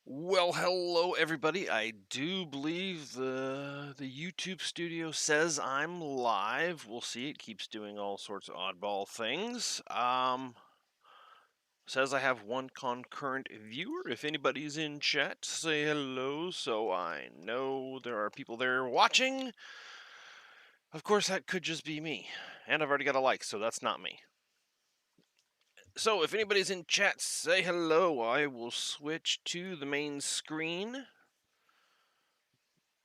Well, hello everybody. I do believe the YouTube studio says I'm live. We'll see. It keeps doing all sorts of oddball things. Says I have one concurrent viewer. If anybody's in chat, say hello so I know there are people there watching. Of course, that could just be me. And I've already got a like, so that's not me. So if anybody's in chat, say hello. I will switch to the main screen.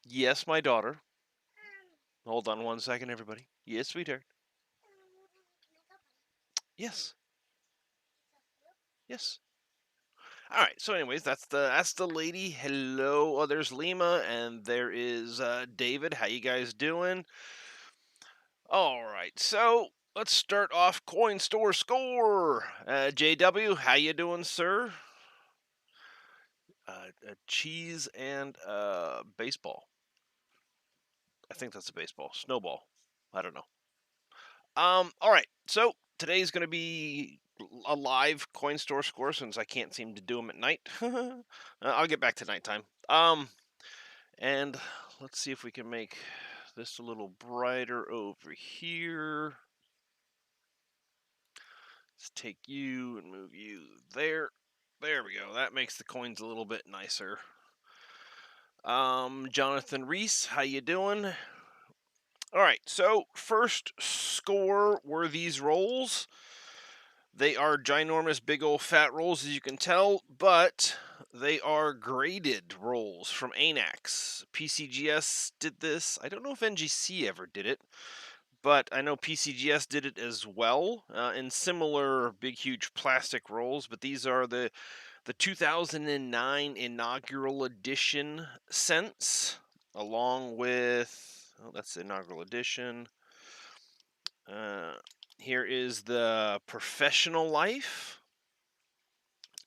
Yes, my daughter. Hold on one second, everybody. Yes, sweetheart. Yes, yes. All right. So, anyways, that's the lady. Hello. Oh, there's Lima, and there is David. How you guys doing? All right. So let's start off. Coin store score. JW, how you doing, sir? Cheese and baseball. I think that's a baseball. Snowball. I don't know. All right. So today's going to be a live coin store score since I can't seem to do them at night. I'll get back to nighttime. And let's see if we can make this a little brighter over here. Let's take you and move you there. There we go. That makes the coins a little bit nicer. Jonathan Reese, how you doing? All right. So first score were these rolls. They are ginormous, big old fat rolls, as you can tell, but they are graded rolls from Anax. PCGS did this. I don't know if NGC ever did it, but I know PCGS did it as well in similar big, huge plastic rolls. But these are the 2009 inaugural edition cents, along with that's the inaugural edition. Uh, Here is the professional life.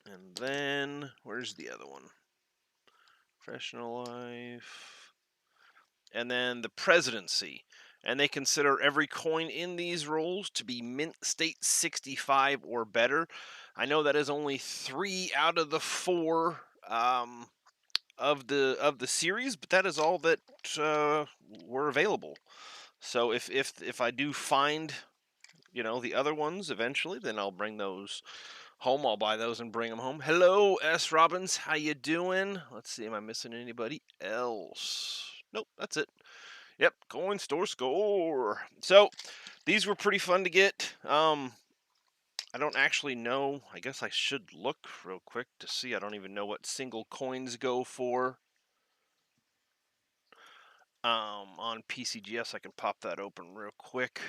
And then, where's the other one? Professional life. And then the presidency. And they consider every coin in these rolls to be mint state 65 or better. I know that is only 3 out of the 4 of the series, but that is all that were available. So if I do find the other ones eventually, then I'll bring those home. I'll buy those and bring them home. Hello, S. Robbins. How you doing? Let's see. Am I missing anybody else? Nope, that's it. Yep, coin store score. So these were pretty fun to get. I don't actually know. I guess I should look real quick to see. I don't even know what single coins go for. On PCGS, I can pop that open real quick.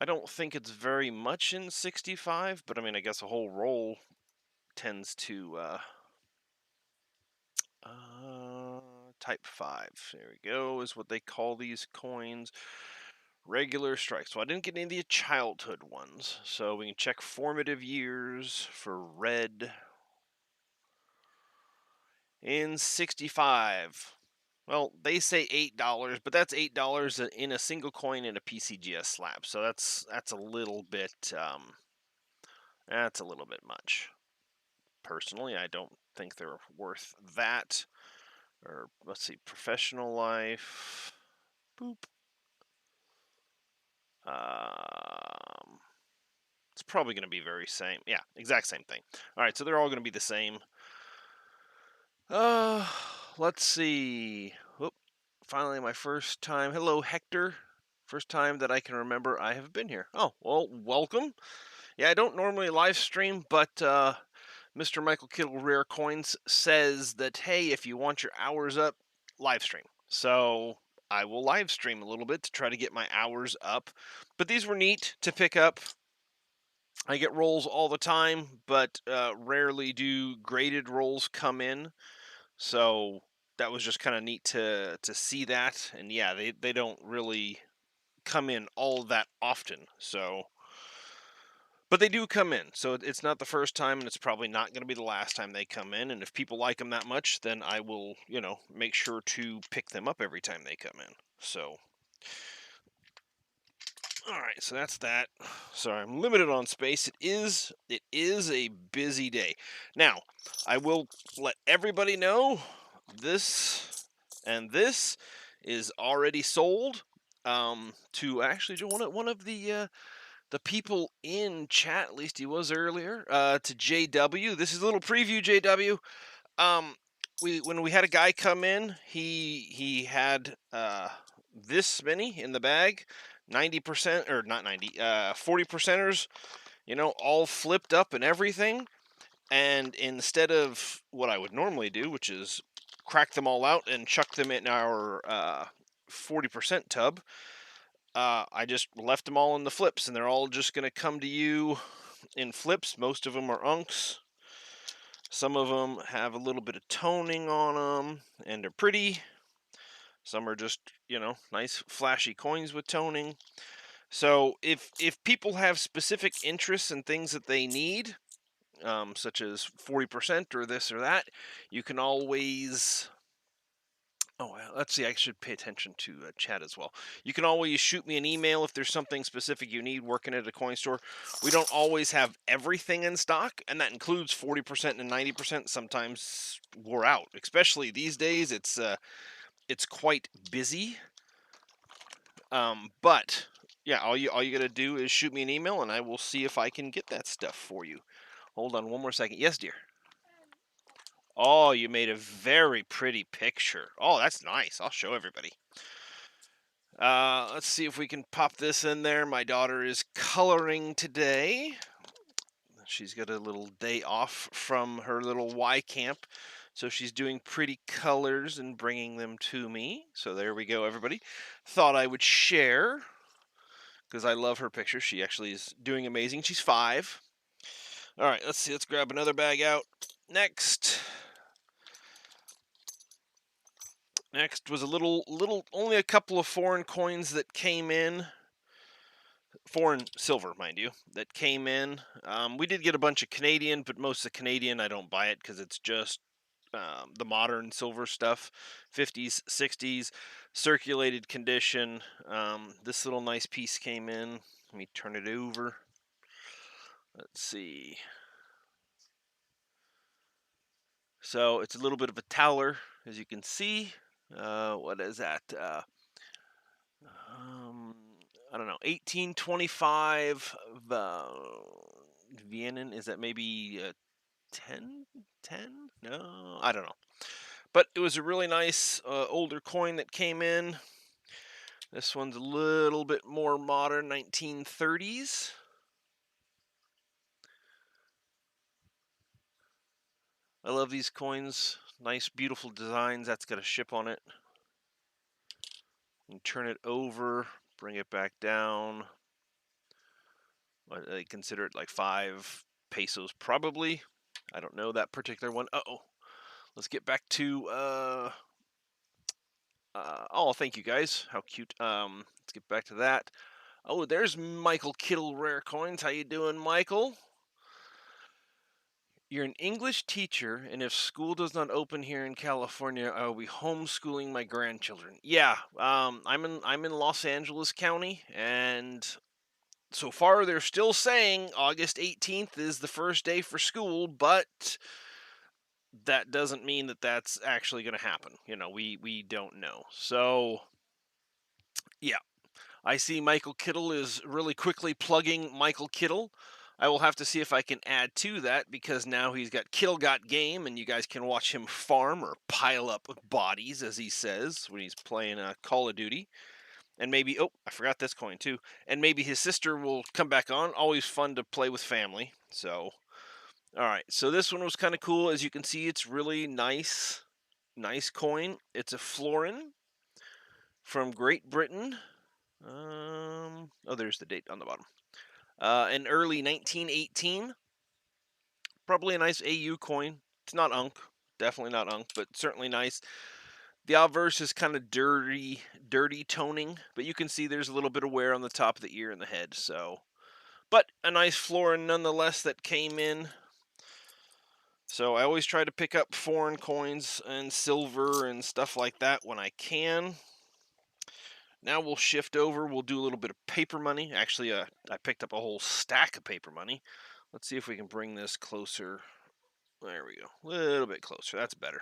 I don't think it's very much in 65, but I mean, I guess a whole roll tends to type 5. There we go, is what they call these coins. Regular strike. So I didn't get any of the childhood ones. So we can check formative years for red. In 65. Well, they say $8, but that's $8 in a single coin in a PCGS slab. So that's a little bit that's a little bit much. Personally, I don't think they're worth that. Or let's see, professional life. Boop. It's probably going to be very same. Yeah, exact same thing. All right, so they're all going to be the same. Uh, let's see. Whoop. Finally, my first time. Hello, Hector. First time that I can remember I have been here. Oh, well, welcome. Yeah, I don't normally live stream, but Mr. Michael Kittle Rare Coins says that, hey, if you want your hours up, live stream. So I will live stream a little bit to try to get my hours up. But these were neat to pick up. I get rolls all the time, but rarely do graded rolls come in. So that was just kind of neat to see that. And yeah, they don't really come in all that often. So but they do come in, so it's not the first time, and it's probably not going to be the last time they come in. And if people like them that much, then I will, make sure to pick them up every time they come in. So, All right, so that's that. Sorry, I'm limited on space. It is a busy day. Now, I will let everybody know this and this is already sold. To actually one of the people in chat, at least he was earlier, to JW. This is a little preview, JW. Um, when we had a guy come in, he had this many in the bag, 90% or not 90, 40 percenters, all flipped up and everything. And instead of what I would normally do, which is crack them all out and chuck them in our 40% tub, I just left them all in the flips, and they're all just going to come to you in flips. Most of them are unks. Some of them have a little bit of toning on them, and they're pretty. Some are just, nice flashy coins with toning. So if people have specific interests and things that they need, such as 40% or this or that, you can always. Oh, let's see. I should pay attention to chat as well. You can always shoot me an email if there's something specific you need working at a coin store. We don't always have everything in stock, and that includes 40% and 90%. Sometimes we're out, especially these days. It's quite busy. But yeah, all you gotta do is shoot me an email, and I will see if I can get that stuff for you. Hold on one more second. Yes, dear. Oh, you made a very pretty picture. Oh, that's nice. I'll show everybody. Let's see if we can pop this in there. My daughter is coloring today. She's got a little day off from her little Y camp. So she's doing pretty colors and bringing them to me. So there we go, everybody. Thought I would share because I love her picture. She actually is doing amazing. She's 5. All right, let's see. Let's grab another bag out. Next was a little, only a couple of foreign coins that came in. Foreign silver, mind you, that came in. We did get a bunch of Canadian, but most of the Canadian, I don't buy it because it's just the modern silver stuff, 50s, 60s, circulated condition. This little nice piece came in. Let me turn it over. Let's see. So it's a little bit of a Towler, as you can see. What is that? I don't know, 1825 Vienen. Is that maybe 10? 10? No, I don't know. But it was a really nice older coin that came in. This one's a little bit more modern, 1930s. I love these coins. Nice, beautiful designs. That's got a ship on it. And turn it over, bring it back down. I consider it like 5 pesos, probably. I don't know that particular one. Uh-oh. Let's get back to oh, thank you guys. How cute. Let's get back to that. Oh, there's Michael Kittle Rare Coins. How you doing, Michael? You're an English teacher, and if school does not open here in California, I will be homeschooling my grandchildren. Yeah, I'm in Los Angeles County, and so far they're still saying August 18th is the first day for school, but that doesn't mean that that's actually going to happen. We don't know. So, yeah. I see Michael Kittle is really quickly plugging Michael Kittle. I will have to see if I can add to that because now he's got Kittle Got Game, and you guys can watch him farm or pile up bodies, as he says, when he's playing Call of Duty. And maybe, oh, I forgot this coin too. And maybe his sister will come back on. Always fun to play with family. So, all right. So this one was kind of cool. As you can see, it's really nice coin. It's a florin from Great Britain. Oh, there's the date on the bottom. In early 1918. Probably a nice AU coin. It's not Unk. Definitely not Unk, but certainly nice. The obverse is kind of dirty toning, but you can see there's a little bit of wear on the top of the ear and the head. So, but a nice florin nonetheless that came in. So I always try to pick up foreign coins and silver and stuff like that when I can. Now we'll shift over. We'll do a little bit of paper money. Actually, I picked up a whole stack of paper money. Let's see if we can bring this closer. There we go. A little bit closer. That's better.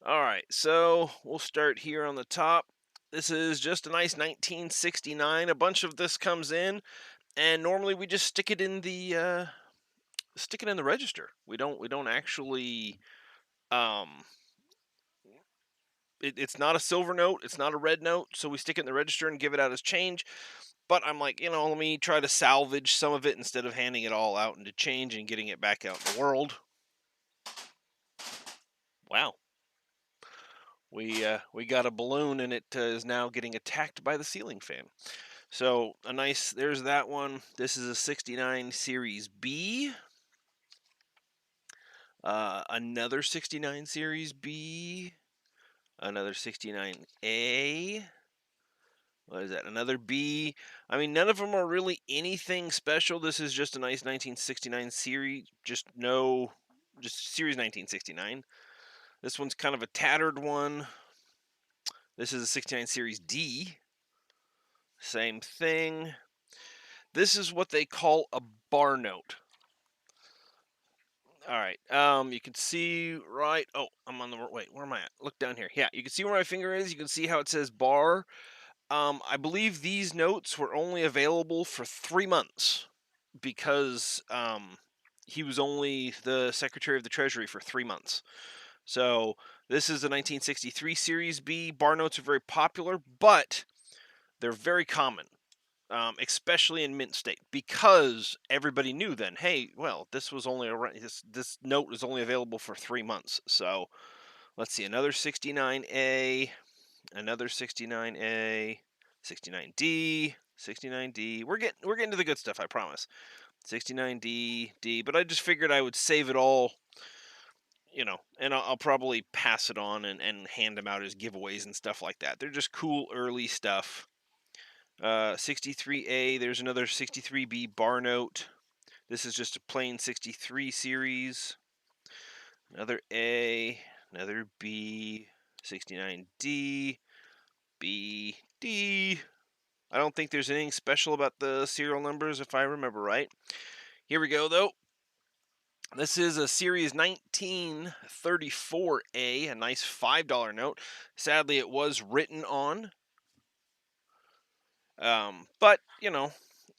All right, so we'll start here on the top. This is just a nice 1969. A bunch of this comes in, and normally we just stick it in the register. We don't actually it's not a silver note, it's not a red note, so we stick it in the register and give it out as change. But I'm like, let me try to salvage some of it instead of handing it all out into change and getting it back out in the world. Wow. We got a balloon and it is now getting attacked by the ceiling fan. So there's that one. This is a 69 Series B. Another 69 Series B. Another 69A. What is that? Another B. I mean, none of them are really anything special. This is just a nice 1969 series. Just Series 1969. This one's kind of a tattered one. This is a 69 Series D. Same thing. This is what they call a bar note. All right. You can see right. Oh, I'm on the wait. Where am I at? Look down here. Yeah, you can see where my finger is. You can see how it says bar. I believe these notes were only available for 3 months because he was only the Secretary of the Treasury for 3 months. So this is the 1963 Series B. Bar notes are very popular, but they're very common. Especially in mint state, because everybody knew then, hey, well, this note was only available for 3 months. So let's see, another 69A, another 69A, 69D, 69D. We're getting to the good stuff, I promise. 69D, D, but I just figured I would save it all, and I'll probably pass it on and hand them out as giveaways and stuff like that. They're just cool early stuff. 63A, there's another 63B bar note. This is just a plain 63 series. Another A, another B, 69D, B, D. I don't think there's anything special about the serial numbers if I remember right. Here we go though. This is a Series 1934A, a nice $5 note. Sadly, it was written on. But,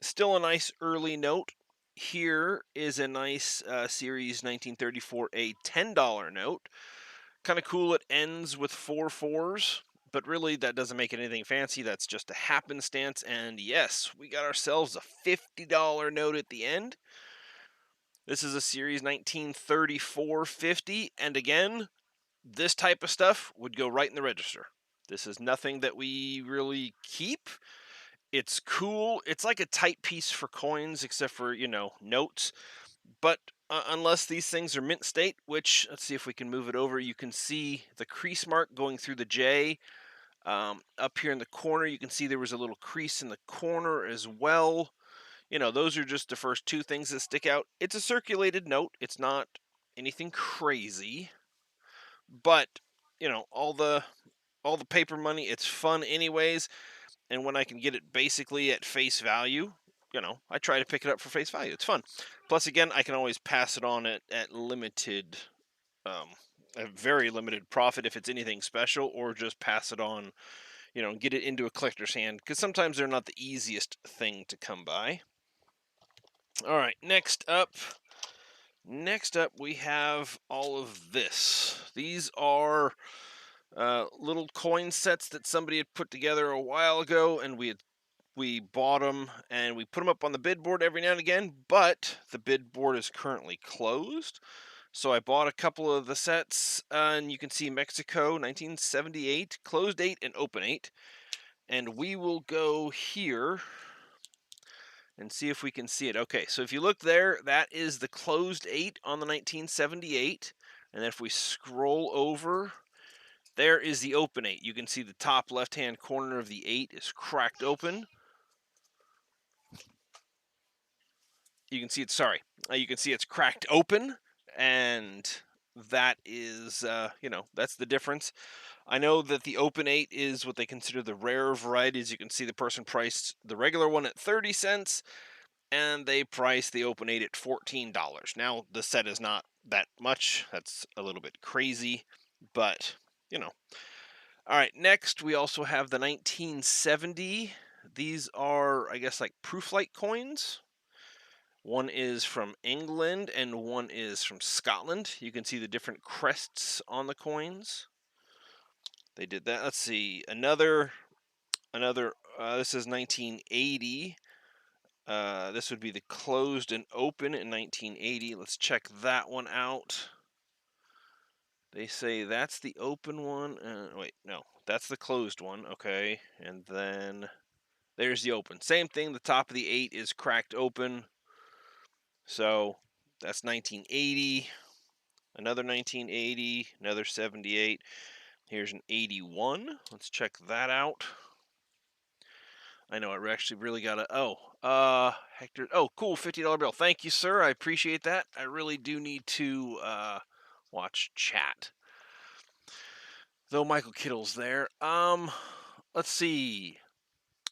still a nice early note. Here is a nice Series 1934A $10 note. Kind of cool, it ends with 4 fours, but really that doesn't make it anything fancy. That's just a happenstance. And yes, we got ourselves a $50 note at the end. This is a Series 1934 50, and again, this type of stuff would go right in the register. This is nothing that we really keep. It's cool. It's like a tight piece for coins, except for, notes. But unless these things are mint state, which, let's see if we can move it over, you can see the crease mark going through the J. Up here in the corner, you can see there was a little crease in the corner as well. Those are just the first two things that stick out. It's a circulated note. It's not anything crazy. But, all the paper money, it's fun anyways. And when I can get it basically at face value, I try to pick it up for face value. It's fun. Plus, again, I can always pass it on at limited, a very limited profit if it's anything special, or just pass it on, get it into a collector's hand, because sometimes they're not the easiest thing to come by. All right, next up, we have all of this. These are little coin sets that somebody had put together a while ago, and we bought them and we put them up on the bid board every now and again, but the bid board is currently closed. So I bought a couple of the sets, and you can see Mexico 1978, closed 8 and open 8. And we will go here and see if we can see it. Okay, so if you look there, that is the closed 8 on the 1978. And if we scroll over, there is the open 8. You can see the top left-hand corner of the 8 is cracked open. You can see it's cracked open, and that is, that's the difference. I know that the Open 8 is what they consider the rare variety. As you can see, the person priced the regular one at 30 cents, and they priced the Open 8 at $14. Now, the set is not that much. That's a little bit crazy, but, you know. All right, next we also have the 1970. These are, I guess, like Prooflight coins. One is from England and one is from Scotland. You can see the different crests on the coins. They did that. Let's see. Another this is 1980. This would be the closed and open in 1980. Let's check that one out. They say that's the open one. Wait, no, that's the closed one. Okay, and then there's the open. Same thing. The top of the 8 is cracked open. So that's 1980. Another 1980. Another 78. Here's an 81. Let's check that out. I know I actually really gotta. Hector. Oh, cool, $50 bill. Thank you, sir. I appreciate that. I really do need to watch chat. Though Michael Kittle's there. Let's see.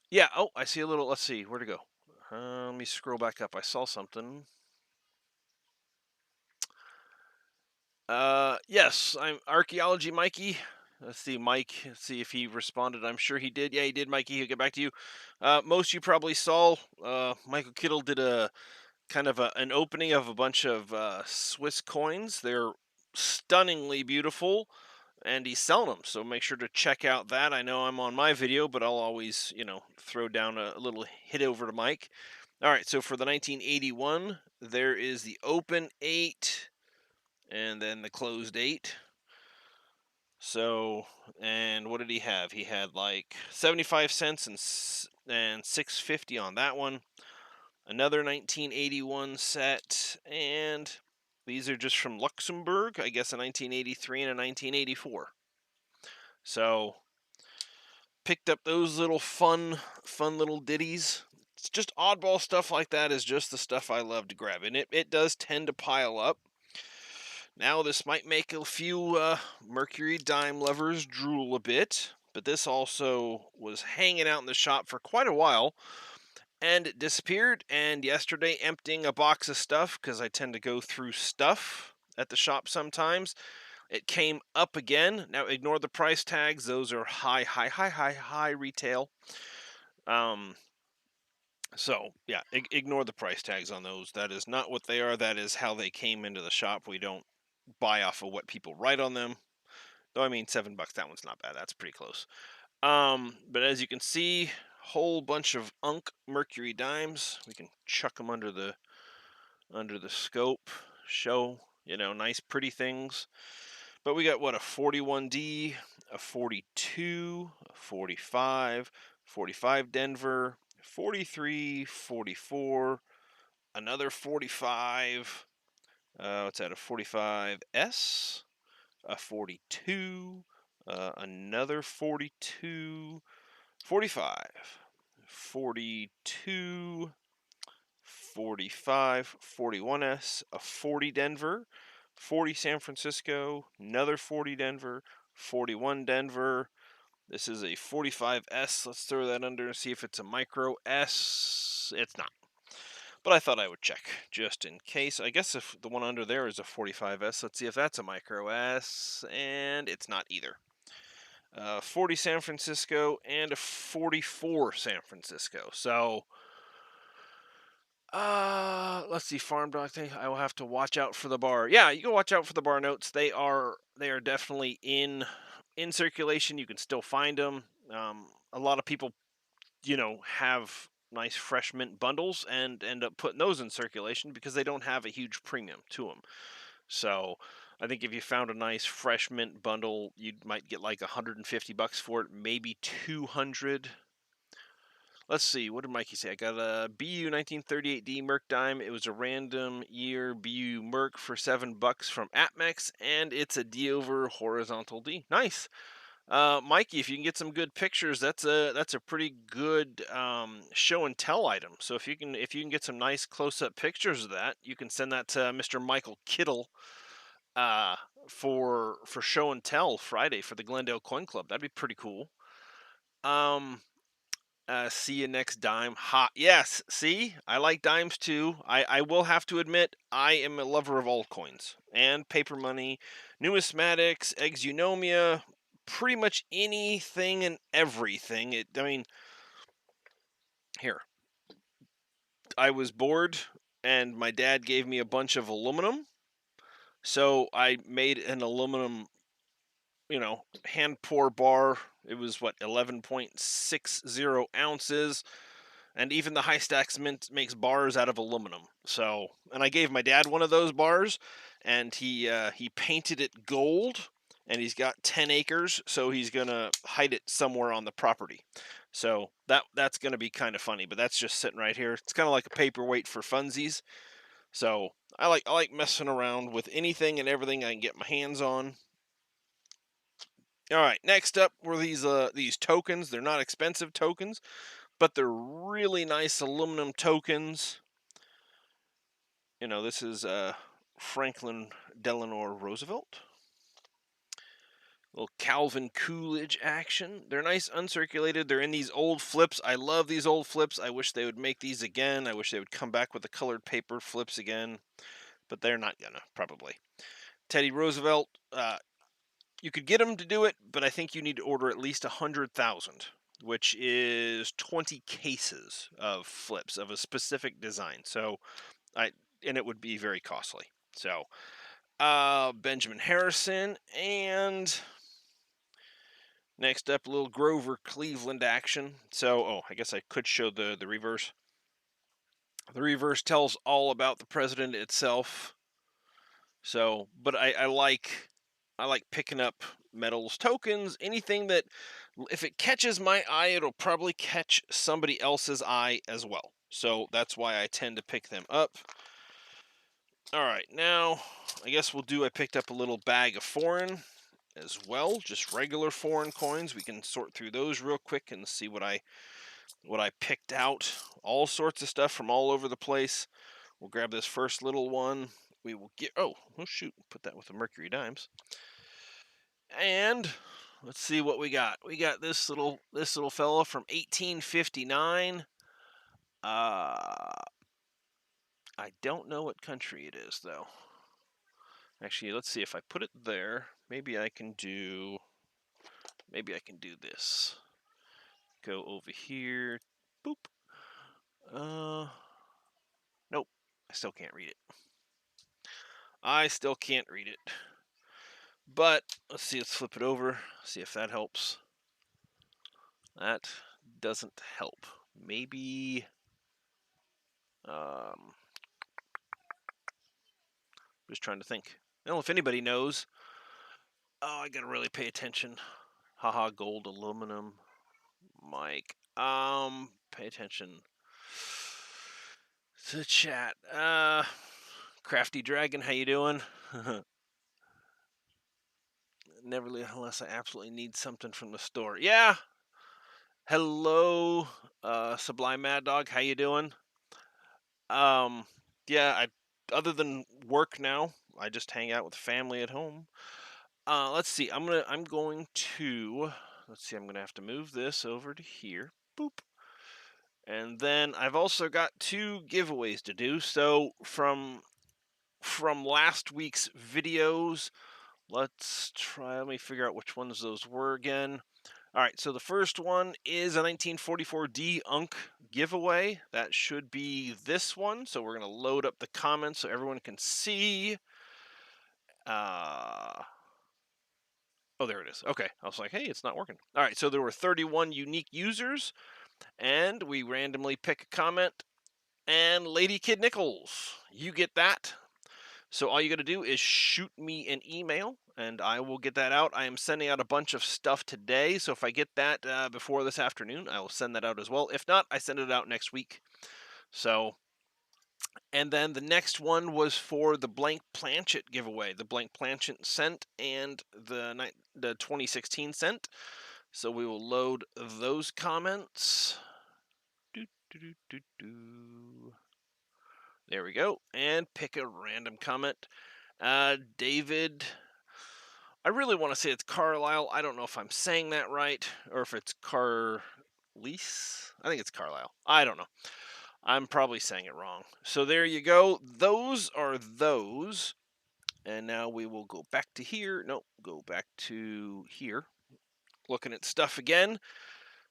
Yeah. Oh, I see a little. Let's see. Where to go? Let me scroll back up. I saw something. Yes, I'm Archaeology Mikey. Let's see, Mike. Let's see if he responded. I'm sure he did. Yeah, he did, Mikey. He'll get back to you. Most you probably saw. Michael Kittle did a kind of an opening of a bunch of Swiss coins. They're stunningly beautiful, and he's selling them. So make sure to check out that. I know I'm on my video, but I'll always, throw down a little hit over to Mike. All right. So for the 1981, there is the Open 8 and then the closed 8. So, and what did he have? He had like 75 cents and 650 on that one. Another 1981 set, and these are just from Luxembourg, I guess a 1983 and a 1984. So, picked up those little fun little ditties. It's just oddball stuff like that is just the stuff I love to grab, and it does tend to pile up. Now, this might make a few Mercury dime lovers drool a bit, but this also was hanging out in the shop for quite a while, and it disappeared. And yesterday, emptying a box of stuff, because I tend to go through stuff at the shop sometimes, it came up again. Now, ignore the price tags. Those are high retail. So, yeah, ignore the price tags on those. That is not what they are. That is how they came into the shop. We don't buy off of what people write on them. Though I mean, $7, that one's not bad. That's pretty close. But as you can see, whole bunch of Unk Mercury dimes. We can chuck them under the scope. Show, nice pretty things. But we got what, a 41D, a 42, a 45, 45 Denver, 43, 44, another 45. What's that? A 45S, a 42, another 42, 45, 42, 45, 41S, a 40 Denver, 40 San Francisco, another 40 Denver, 41 Denver. This is a 45S. Let's throw that under and see if it's a micro S. It's not. But I thought I would check just in case. I guess if the one under there is a 45S, let's see if that's a micro S. And it's not either. 40 San Francisco and a 44 San Francisco. So, let's see, farm dog thing. I will have to watch out for the bar. Yeah, you can watch out for the bar notes. They are definitely in circulation. You can still find them. A lot of people, have nice fresh mint bundles and end up putting those in circulation because they don't have a huge premium to them. So I think if you found a nice fresh mint bundle, you might get like $150 for it, maybe 200. Let's see, what did Mikey say? I got a BU 1938D Merc dime. It was a random year BU Merc for $7 from Atmex, and it's a D over horizontal D. Nice. Mikey, if you can get some good pictures, that's a pretty good show and tell item. So if you can get some nice close up pictures of that, you can send that to Mr. Michael Kittle for show and tell Friday for the Glendale Coin Club. That'd be pretty cool. Um, See you next dime. Hot. Yes. See, I like dimes too. I will have to admit, I am a lover of altcoins and paper money, numismatics, exunomia, pretty much anything and everything. I mean, here, I was bored and my dad gave me a bunch of aluminum. So I made an aluminum, hand pour bar. It was what, 11.60 ounces. And even the High Stacks Mint makes bars out of aluminum. So, and I gave my dad one of those bars, and he painted it gold, and he's got 10 acres, so he's gonna hide it somewhere on the property. So that's gonna be kind of funny, but that's just sitting right here. It's kind of like a paperweight for funsies. So I like messing around with anything and everything I can get my hands on. All right, next up were these tokens. They're not expensive tokens, but they're really nice aluminum tokens. This is Franklin Delano Roosevelt. Little Calvin Coolidge action. They're nice uncirculated. They're in these old flips. I love these old flips. I wish they would make these again. I wish they would come back with the colored paper flips again, but they're not gonna, probably. Teddy Roosevelt, you could get them to do it, but I think you need to order at least 100,000, which is 20 cases of flips of a specific design. So, and it would be very costly. So, Benjamin Harrison, and next up, a little Grover Cleveland action. So, I guess I could show the reverse. The reverse tells all about the president itself. So, but I like picking up metals, tokens, anything that if it catches my eye, it'll probably catch somebody else's eye as well. So that's why I tend to pick them up. All right, now I guess I picked up a little bag of foreign as well, just regular foreign coins. We can sort through those real quick and see what I picked out. All sorts of stuff from all over the place. We'll grab this first little one. We will get oh shoot, put that with the Mercury dimes. And let's see what we got. We got this little fella from 1859. I don't know what country it is though. Actually, let's see if I put it there. Maybe I can do this. Go over here. Boop. Nope. I still can't read it. But let's see, let's flip it over. See if that helps. That doesn't help. Maybe just trying to think. I don't know if anybody knows. Oh, I gotta really pay attention. Haha, gold, aluminum, Mike. Pay attention to the chat. Crafty Dragon, how you doing? Never leave unless I absolutely need something from the store. Yeah. Hello, Sublime Mad Dog, how you doing? Yeah, other than work now, I just hang out with family at home. Let's see. I'm gonna have to move this over to here. Boop. And then I've also got 2 giveaways to do. So from last week's videos, let me figure out which ones those were again. All right, so the first one is a 1944 D Unk giveaway. That should be this one. So we're going to load up the comments so everyone can see. Oh, there it is. Okay, I was like, hey, it's not working. All right, so there were 31 unique users, and we randomly pick a comment. And Lady Kid Nichols, you get that. So all you got to do is shoot me an email, and I will get that out. I am sending out a bunch of stuff today, so if I get that before this afternoon, I will send that out as well. If not, I send it out next week. So, and then the next one was for the Blank Planchet giveaway, the Blank Planchet cent and the 2016 cent. So we will load those comments. There we go, and pick a random comment. David I really want to say it's Carlisle. I don't know if I'm saying that right or if it's Carlease. I think it's Carlisle. I don't know. I'm probably saying it wrong. So there you go. Those are those. And now we will go back to here. No, go back to here. Looking at stuff again.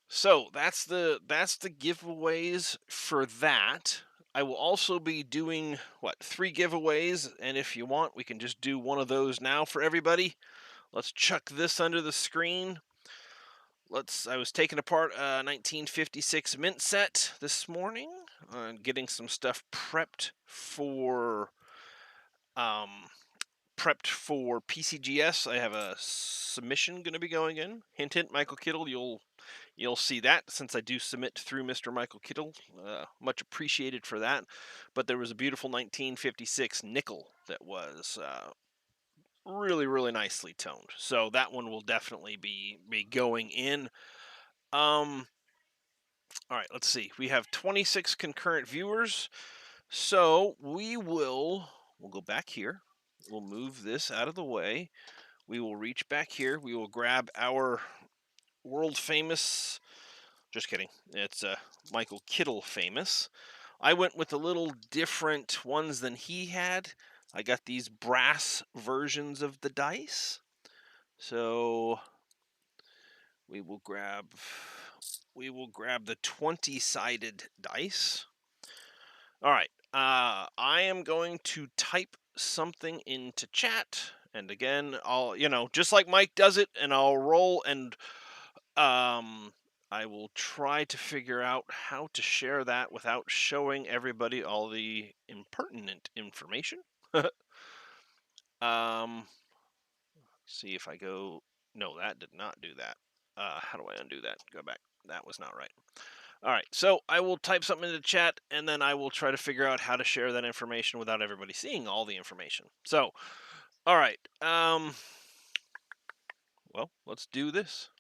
So that's the giveaways for that. I will also be doing 3 giveaways, and if you want, we can just do one of those now for everybody. Let's chuck this under the screen. I was taking apart a 1956 mint set this morning, getting some stuff um, prepped for PCGS. I have a submission going to be going in. Hint, hint, Michael Kittle. You'll see that since I do submit through Mr. Michael Kittle. Much appreciated for that. But there was a beautiful 1956 nickel that was really, really nicely toned. So that one will definitely be going in. All right, let's see. We have 26 concurrent viewers. So we'll go back here. We'll move this out of the way. We will reach back here. We will grab our world famous. Just kidding. It's Michael Kittle famous. I went with a little different ones than he had. I got these brass versions of the dice. So we will grab the 20-sided dice. All right. I am going to type something into chat, and again, I'll just like Mike does it, and I'll roll, and I will try to figure out how to share that without showing everybody all the impertinent information. See if I go. No, that did not do that. How do I undo that? Go back. That was not right. All right, so I will type something into chat, and then I will try to figure out how to share that information without everybody seeing all the information. So, all right. Well, let's do this.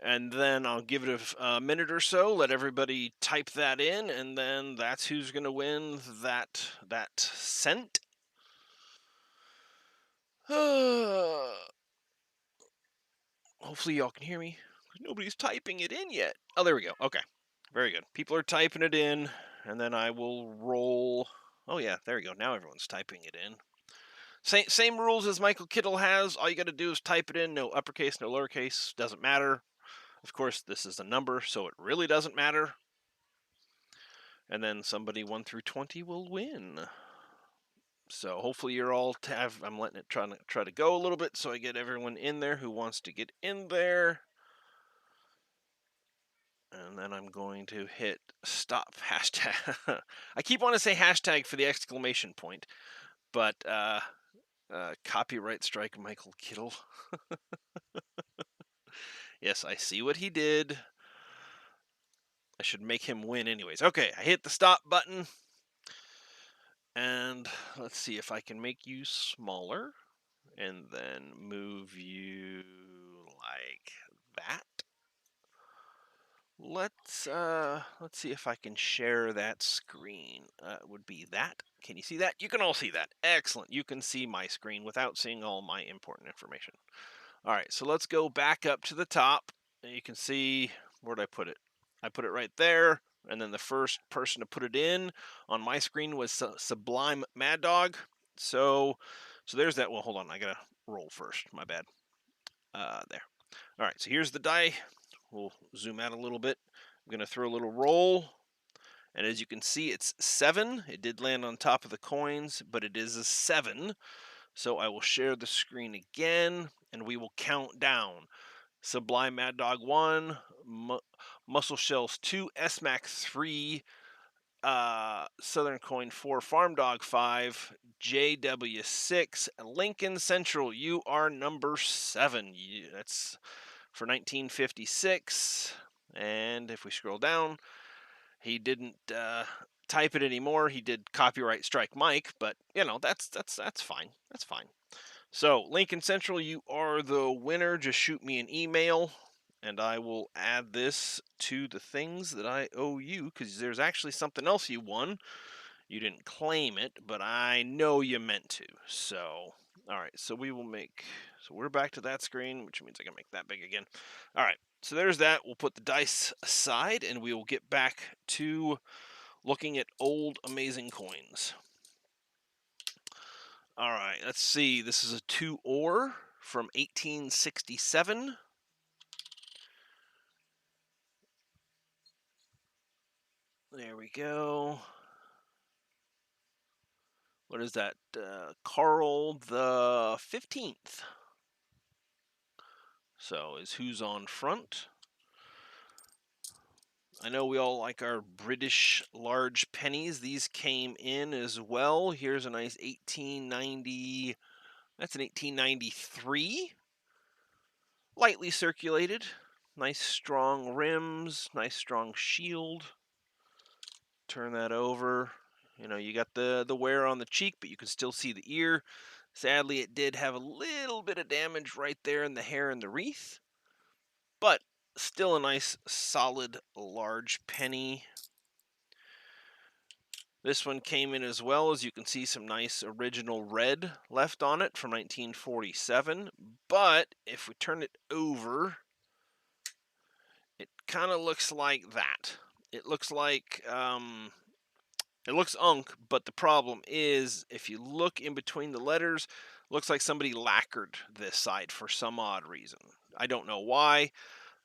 And then I'll give it a minute or so, let everybody type that in, and then that's who's going to win that cent. Hopefully y'all can hear me. Nobody's typing it in yet. Oh, there we go. Okay. Very good. People are typing it in, and then I will roll. Oh, yeah, there we go. Now everyone's typing it in. Same rules as Michael Kittle has. All you got to do is type it in. No uppercase, no lowercase. Doesn't matter. Of course, this is a number, so it really doesn't matter. And then somebody 1 through 20 will win. So hopefully you're all I'm letting it try to go a little bit so I get everyone in there who wants to get in there. And then I'm going to hit stop hashtag. I keep wanting to say hashtag for the exclamation point, but copyright strike Michael Kittle. Yes, I see what he did. I should make him win anyways. Okay, I hit the stop button. And let's see if I can make you smaller and then move you like that. Let's see if I can share that screen. Would be that. Can you see that? You can all see that. Excellent. You can see my screen without seeing all my important information. All right, so let's go back up to the top. And you can see, where'd I put it? I put it right there. And then the first person to put it in on my screen was Sublime Mad Dog. So there's that. Well, hold on. I got to roll first. My bad. There. All right, so here's the die. We'll zoom out a little bit. I'm going to throw a little roll. And as you can see, it's 7. It did land on top of the coins, but it is a 7. So I will share the screen again, and we will count down. Sublime Mad Dog 1, Muscle Shells 2, S-Mac 3, Southern Coin 4, Farm Dog 5, JW6, Lincoln Central, you are number 7. That's for 1956. And if we scroll down, he didn't type it anymore. He did copyright strike Mike, but that's fine. That's fine. So Lincoln Central, you are the winner. Just shoot me an email, and I will add this to the things that I owe you, because there's actually something else you won. You didn't claim it, but I know you meant to. So All right, so we will make, so we're back to that screen, which means I can make that big again. All right, so there's that. We'll put the dice aside and we will get back to looking at old amazing coins. All right, let's see. This is a 2 ore from 1867. There we go. What is that? Carl the 15th. So is who's on front. I know we all like our British large pennies. These came in as well. Here's a nice 1890. That's an 1893. Lightly circulated. Nice strong rims. Nice strong shield. Turn that over. You know, you got the wear on the cheek, but you can still see the ear. Sadly, it did have a little bit of damage right there in the hair and the wreath. But still a nice, solid, large penny. This one came in as well. As you can see, some nice original red left on it from 1947. But if we turn it over, it kind of looks like that. It looks like, it looks unk, but the problem is, if you look in between the letters, looks like somebody lacquered this side for some odd reason. I don't know why.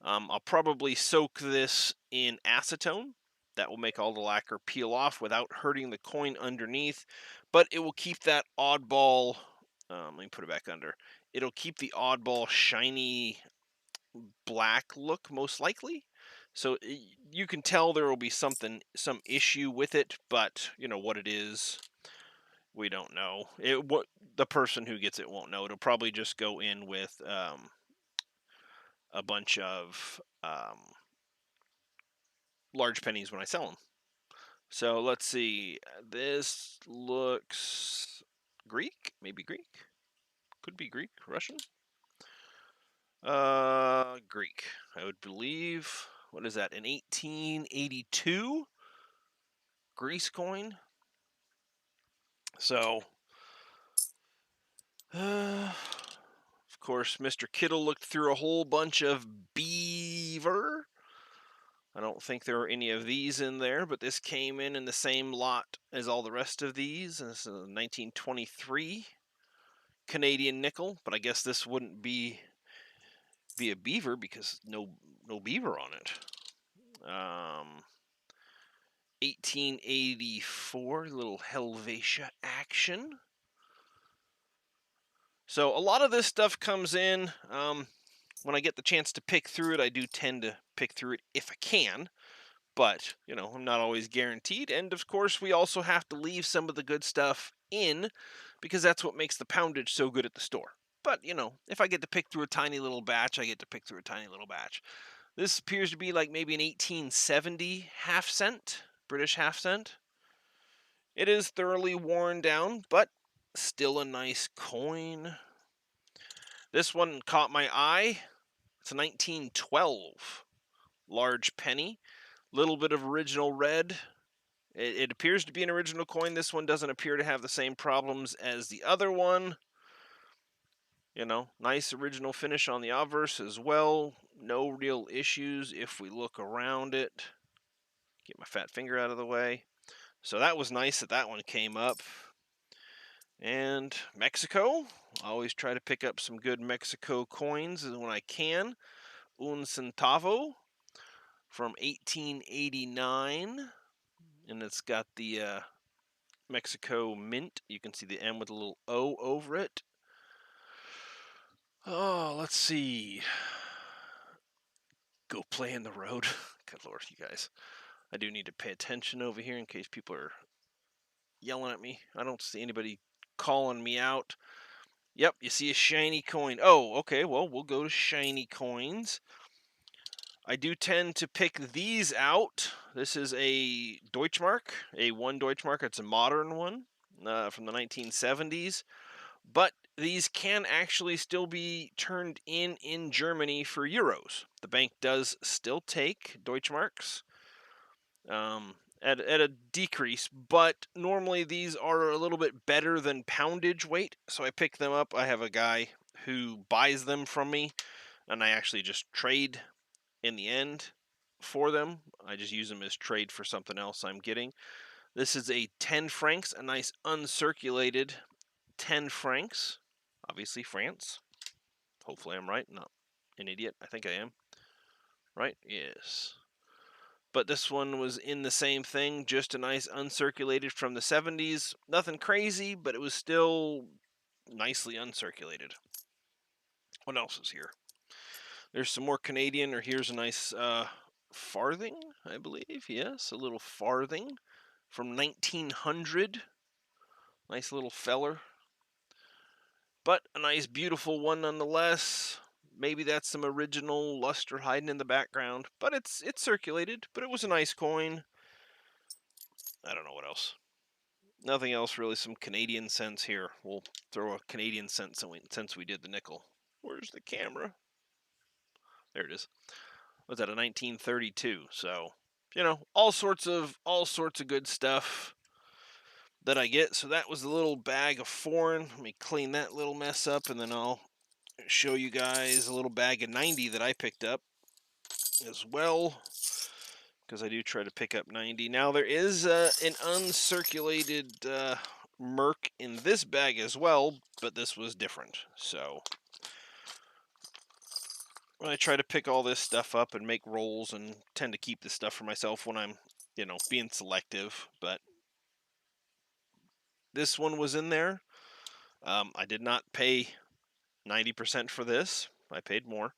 I'll probably soak this in acetone. That will make all the lacquer peel off without hurting the coin underneath, but it will keep that oddball, let me put it back under, it'll keep the oddball shiny black look most likely. So you can tell there will be some issue with it, but you know what it is, we don't know. What the person who gets it won't know. It'll probably just go in with a bunch of large pennies when I sell them. So let's see. This looks Greek, maybe Greek, could be Greek, Russian. Greek, I would believe. What is that? An 1882 Greece coin. So, of course, Mr. Kittle looked through a whole bunch of beaver. I don't think there were any of these in there, but this came in the same lot as all the rest of these. This is a 1923 Canadian nickel, but I guess this wouldn't be a beaver because no beaver on it. 1884, little Helvetia action. So a lot of this stuff comes in. When I get the chance to pick through it, I do tend to pick through it if I can. But, you know, I'm not always guaranteed. And of course, we also have to leave some of the good stuff in because that's what makes the poundage so good at the store. But, you know, if I get to pick through a tiny little batch, I get to pick through a tiny little batch. This appears to be like maybe an 1870 half cent, British half cent. It is thoroughly worn down, but still a nice coin. This one caught my eye. It's a 1912 large penny. Little bit of original red. It appears to be an original coin. This one doesn't appear to have the same problems as the other one. You know, nice original finish on the obverse as well. No real issues if we look around it. Get my fat finger out of the way. So that was nice that one came up. And Mexico. I always try to pick up some good Mexico coins when I can. Un centavo from 1889. And it's got the Mexico mint. You can see the M with a little O over it. Oh, let's see. Go play in the road. Good Lord, you guys. I do need to pay attention over here in case people are yelling at me. I don't see anybody calling me out. Yep, you see a shiny coin. Oh, okay, well, we'll go to shiny coins. I do tend to pick these out. This is a Deutschmark, a 1 Deutschmark. It's a modern one from the 1970s. But these can actually still be turned in Germany for euros. The bank does still take Deutschmarks. at a decrease, but normally these are a little bit better than poundage weight, so I pick them up. I have a guy who buys them from me, and I actually just trade in the end for them. I just use them as trade for something else I'm getting. This is a 10 francs, a nice uncirculated 10 francs. Obviously France. Hopefully I'm right, not an idiot. I think I am. Right? Yes. But this one was in the same thing, just a nice uncirculated from the 70s. Nothing crazy, but it was still nicely uncirculated. What else is here? There's some more Canadian, or here's a nice farthing, I believe. Yes, a little farthing from 1900. Nice little feller. But a nice, beautiful one nonetheless. Maybe that's some original luster hiding in the background, but it's circulated. But it was a nice coin. I don't know what else. Nothing else really. Some Canadian cents here. We'll throw a Canadian cent since we did the nickel. Where's the camera? There it is. Was that a 1932? So, all sorts of good stuff that I get. So that was a little bag of foreign. Let me clean that little mess up, and then I'll show you guys a little bag of 90 that I picked up as well, because I do try to pick up 90. Now there is an uncirculated Merc in this bag as well, but this was different. So I try to pick all this stuff up and make rolls, and tend to keep this stuff for myself when I'm, being selective. But this one was in there. I did not pay 90% for this. I paid more.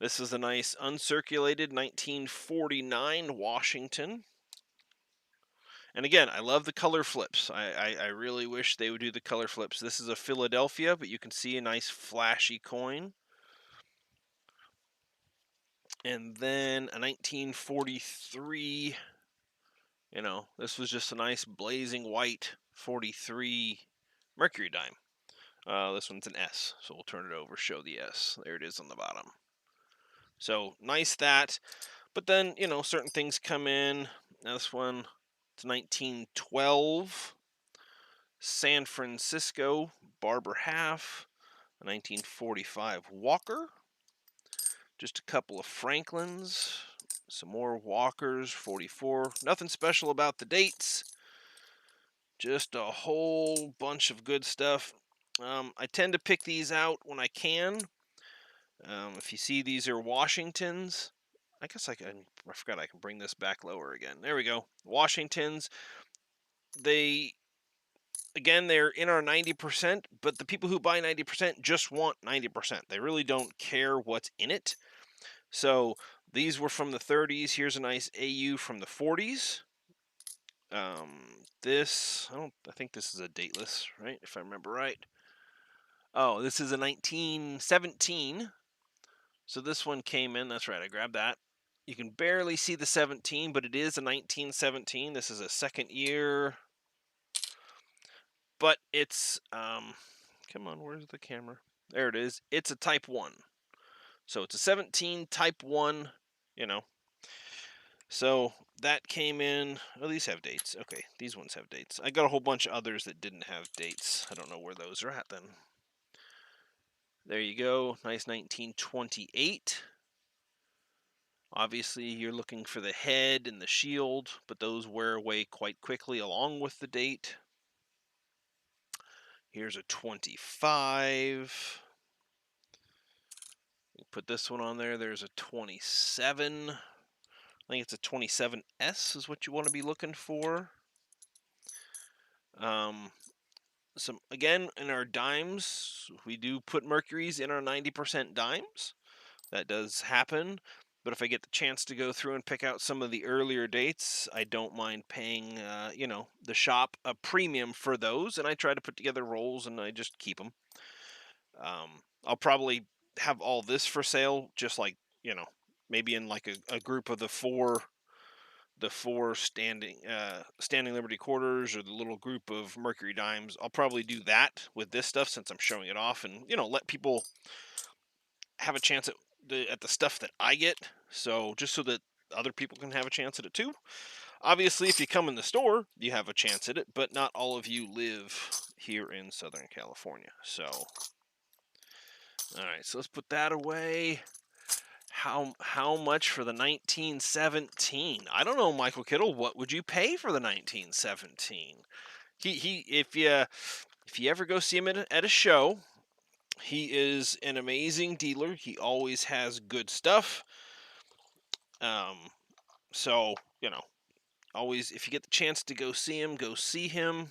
This is a nice uncirculated 1949 Washington. And again, I love the color flips. I really wish they would do the color flips. This is a Philadelphia, but you can see a nice flashy coin. And then a 1943, this was just a nice blazing white 43 Mercury dime. This one's an S, so we'll turn it over, show the S. There it is on the bottom. So nice that. But then, certain things come in. Now this one, it's 1912. San Francisco Barber Half. A 1945 Walker. Just a couple of Franklins. Some more Walkers, 44. Nothing special about the dates. Just a whole bunch of good stuff. I tend to pick these out when I can. If you see, these are Washingtons. I guess I forgot I can bring this back lower again. There we go. Washingtons. They're in our 90%, but the people who buy 90% just want 90%. They really don't care what's in it. So these were from the 30s. Here's a nice AU from the 40s. I think this is a dateless, right? If I remember right. Oh, this is a 1917. So this one came in. That's right. I grabbed that. You can barely see the 17, but it is a 1917. This is a second year. But it's, come on, where's the camera? There it is. It's a Type 1. So it's a 17 Type 1, So that came in. Oh, these have dates. Okay, these ones have dates. I got a whole bunch of others that didn't have dates. I don't know where those are at then. There you go. Nice 1928. Obviously, you're looking for the head and the shield, but those wear away quite quickly along with the date. Here's a 25. Put this one on there. There's a 27. I think it's a 27S is what you want to be looking for. Again, in our dimes, we do put Mercuries in our 90% dimes. That does happen. But if I get the chance to go through and pick out some of the earlier dates, I don't mind paying, the shop a premium for those. And I try to put together rolls, and I just keep them. I'll probably have all this for sale, just like, maybe in like a group of the four standing Liberty quarters, or the little group of Mercury dimes. I'll probably do that with this stuff since I'm showing it off, and let people have a chance at the stuff that I get. So just so that other people can have a chance at it too. Obviously, if you come in the store, you have a chance at it, but not all of you live here in Southern California. So, all right, so let's put that away. How much for the 1917? I don't know, Michael Kittle. What would you pay for the 1917? He if you ever go see him at a show, he is an amazing dealer. He always has good stuff. Um, so always if you get the chance to go see him, go see him.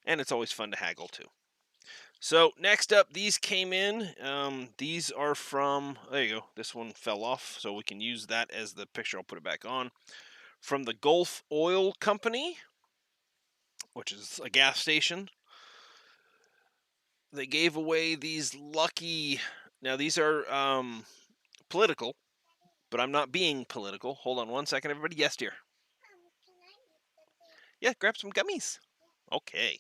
And it's always fun to haggle too. So next up, these came in. These are from, there you go. This one fell off, so we can use that as the picture. I'll put it back on. From the Gulf Oil Company, which is a gas station. They gave away these lucky. Now these are political, but I'm not being political. Hold on one second, everybody. Yes, dear. Yeah, grab some gummies. Okay.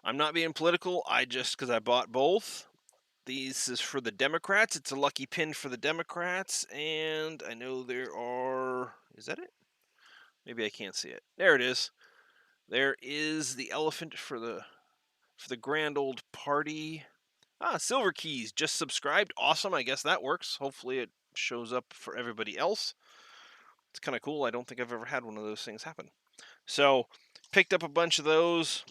I'm not being political. Because I bought both. These is for the Democrats. It's a lucky pin for the Democrats, and I know there are. Is that it? Maybe I can't see it. There it is. There is the elephant for the grand old party. Silver Keys just subscribed. Awesome. I guess that works. Hopefully it shows up for everybody else. It's kind of cool. I don't think I've ever had one of those things happen. So, picked up a bunch of those.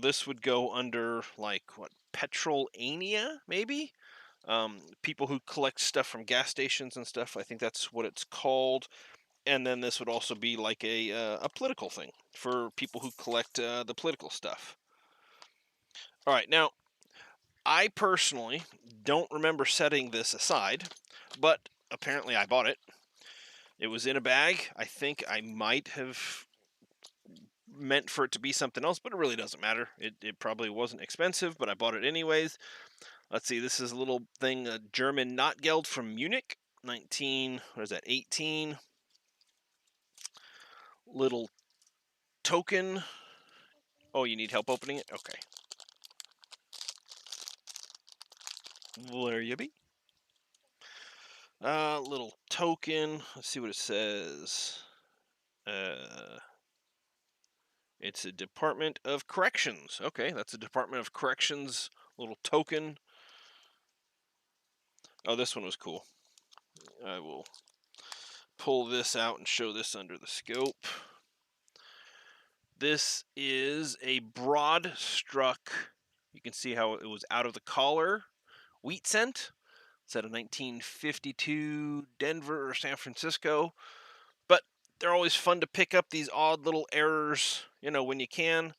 This would go under like what Petrolania maybe. People who collect stuff from gas stations and stuff. I think that's what it's called. And then this would also be like a political thing for people who collect the political stuff. All right, now I personally don't remember setting this aside, but apparently I bought it. It was in a bag. I think I might have meant for it to be something else, but it really doesn't matter. It probably wasn't expensive, but I bought it anyways. Let's see, this is a little thing, a German Notgeld from Munich, 18. Little token. Oh, you need help opening it? Okay. There you be. Little token. Let's see what it says. It's a Department of Corrections. Okay, that's a Department of Corrections little token. Oh, this one was cool. I will pull this out and show this under the scope. This is a broad struck. You can see how it was out of the collar wheat cent. It's out of 1952 Denver or San Francisco. But they're always fun to pick up these odd little errors, when you can.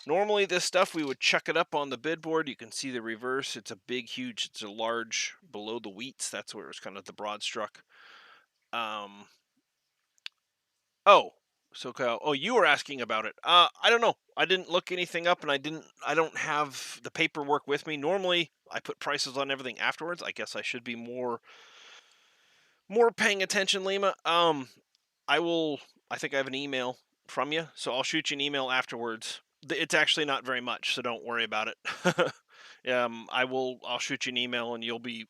Normally this stuff we would chuck it up on the bid board. You can see the reverse. It's it's a large below the wheats. That's where it's kind of the broad struck. Oh, so Kyle, you were asking about it. I don't know. I didn't look anything up, and I don't have the paperwork with me. Normally, I put prices on everything afterwards. I guess I should be more paying attention, Lima. I will. I think I have an email from you, so I'll shoot you an email afterwards. It's actually not very much, so don't worry about it. I'll shoot you an email, and you'll be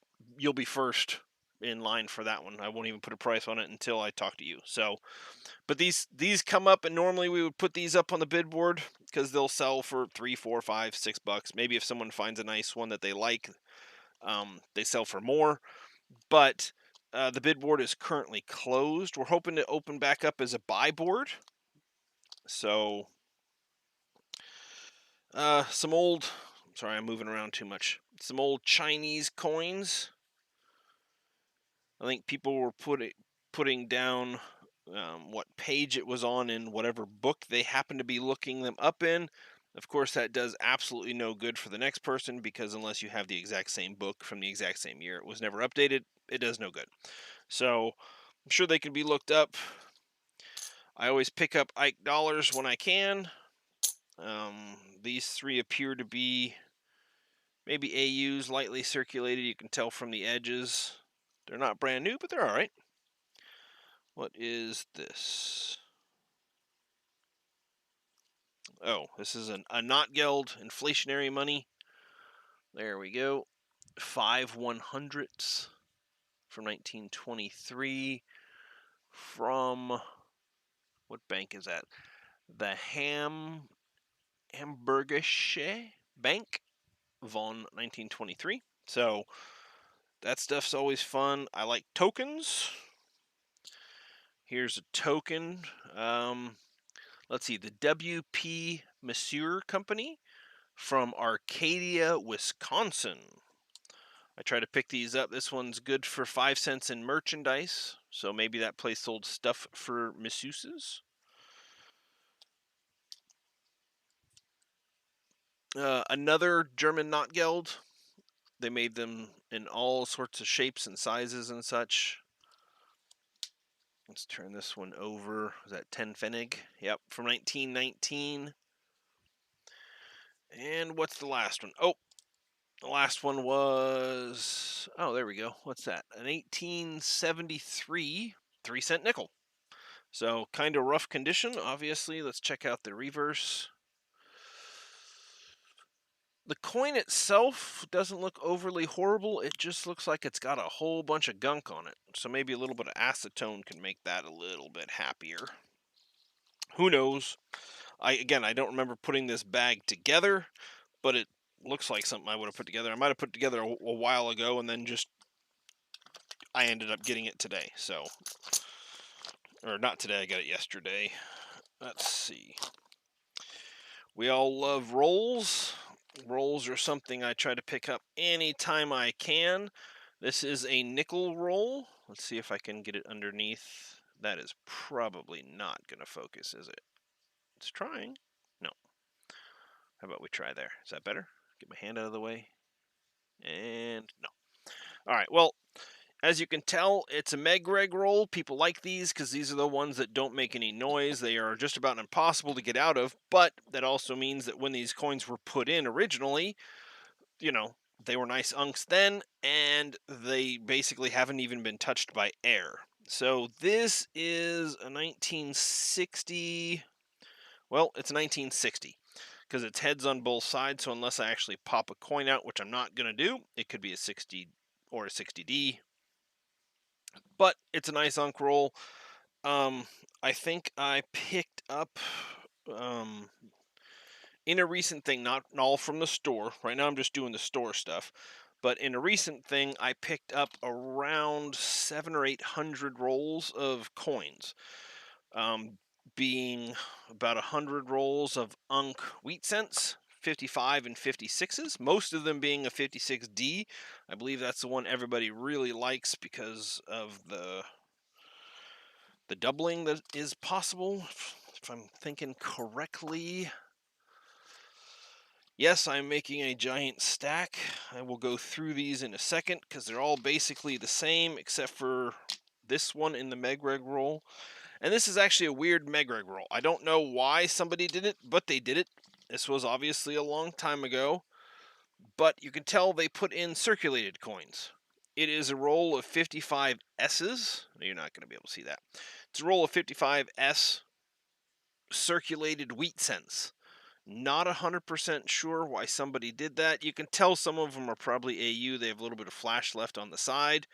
first in line for that one. I won't even put a price on it until I talk to you. So, but these come up, and normally we would put these up on the bid board because they'll sell for $3, $4, $5, $6. Maybe if someone finds a nice one that they like, they sell for more. But the bid board is currently closed. We're hoping to open back up as a buy board. So, some old. Sorry, I'm moving around too much. Some old Chinese coins. I think people were putting down what page it was on in whatever book they happen to be looking them up in. Of course, that does absolutely no good for the next person because unless you have the exact same book from the exact same year, it was never updated, it does no good. So I'm sure they can be looked up. I always pick up Ike dollars when I can. These three appear to be maybe AUs, lightly circulated. You can tell from the edges. They're not brand new, but they're all right. What is this? Oh, this is a Notgeld inflationary money. There we go. 5 100s. from 1923 from, what bank is that? The Hamburgische Bank von 1923. So that stuff's always fun. I like tokens. Here's a token. Let's see, the WP Monsieur Company from Arcadia, Wisconsin. I try to pick these up. This one's good for 5 cents in merchandise. So maybe that place sold stuff for masseuses. Another German Notgeld. They made them in all sorts of shapes and sizes and such. Let's turn this one over. Is that 10 Pfennig? Yep, from 1919. And what's the last one? Oh, the last one was, oh, there we go. What's that? An 1873 3-cent nickel. So kind of rough condition, obviously. Let's check out the reverse. The coin itself doesn't look overly horrible. It just looks like it's got a whole bunch of gunk on it. So maybe a little bit of acetone can make that a little bit happier. Who knows? I don't remember putting this bag together, but it looks like something I would have put together. I might have put it together a while ago, and then just I ended up getting it today. So, or not today, I got it yesterday. Let's see. We all love rolls. Rolls are something I try to pick up anytime I can. This is a nickel roll. Let's see if I can get it underneath. That is probably not going to focus, is it? It's trying. No. How about we try there? Is that better? Get my hand out of the way. And no. All right, well, as you can tell, it's a Megreg roll. People like these because these are the ones that don't make any noise. They are just about impossible to get out of, but that also means that when these coins were put in originally, you know, they were nice unks then, and they basically haven't even been touched by air. So this is a 1960, well, it's 1960, because it's heads on both sides, so unless I actually pop a coin out, which I'm not going to do, it could be a 60 or a 60D. But it's a nice unk roll. I think I picked up in a recent thing, not all from the store. Right now I'm just doing the store stuff. But in a recent thing, I picked up around 700 or 800 rolls of coins, being about 100 rolls of unk wheat cents, 55 and 56s, most of them being a 56D. I believe that's the one everybody really likes because of the doubling that is possible, if I'm thinking correctly. Yes, I'm making a giant stack. I will go through these in a second because they're all basically the same except for this one in the Megreg roll. And this is actually a weird Megreg roll. I don't know why somebody did it, but they did it. This was obviously a long time ago, but you can tell they put in circulated coins. It is a roll of 55 S's. You're not going to be able to see that. It's a roll of 55 S circulated wheat cents. Not 100% sure why somebody did that. You can tell some of them are probably AU. They have a little bit of flash left on the side,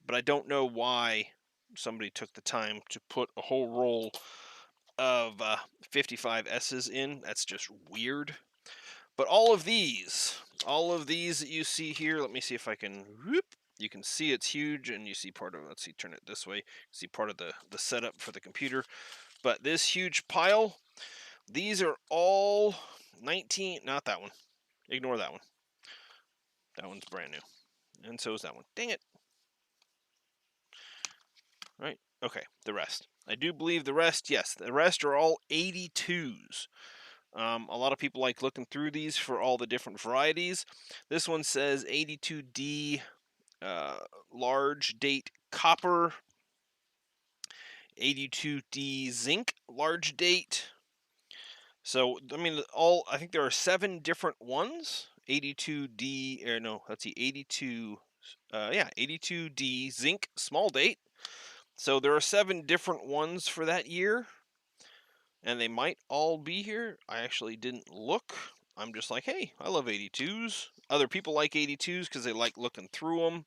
but I don't know why somebody took the time to put a whole roll of 55 S's in. That's just weird. But all of these that you see here, let me see if I can, whoop, you can see it's huge, and you see part of, let's see, turn it this way, see part of the setup for the computer. But this huge pile, these are all 19, not that one. Ignore that one. That one's brand new. And so is that one. Dang it. Right? Okay, the rest. I do believe the rest, yes, the rest are all 82s. A lot of people like looking through these for all the different varieties. This one says 82D large date copper, 82D zinc large date. So, I mean, I think there are 7 different ones. 82D, or no, let's see, 82, 82D zinc small date. So there are 7 different ones for that year, and they might all be here. I actually didn't look. I'm just like, hey, I love 82s. Other people like 82s because they like looking through them.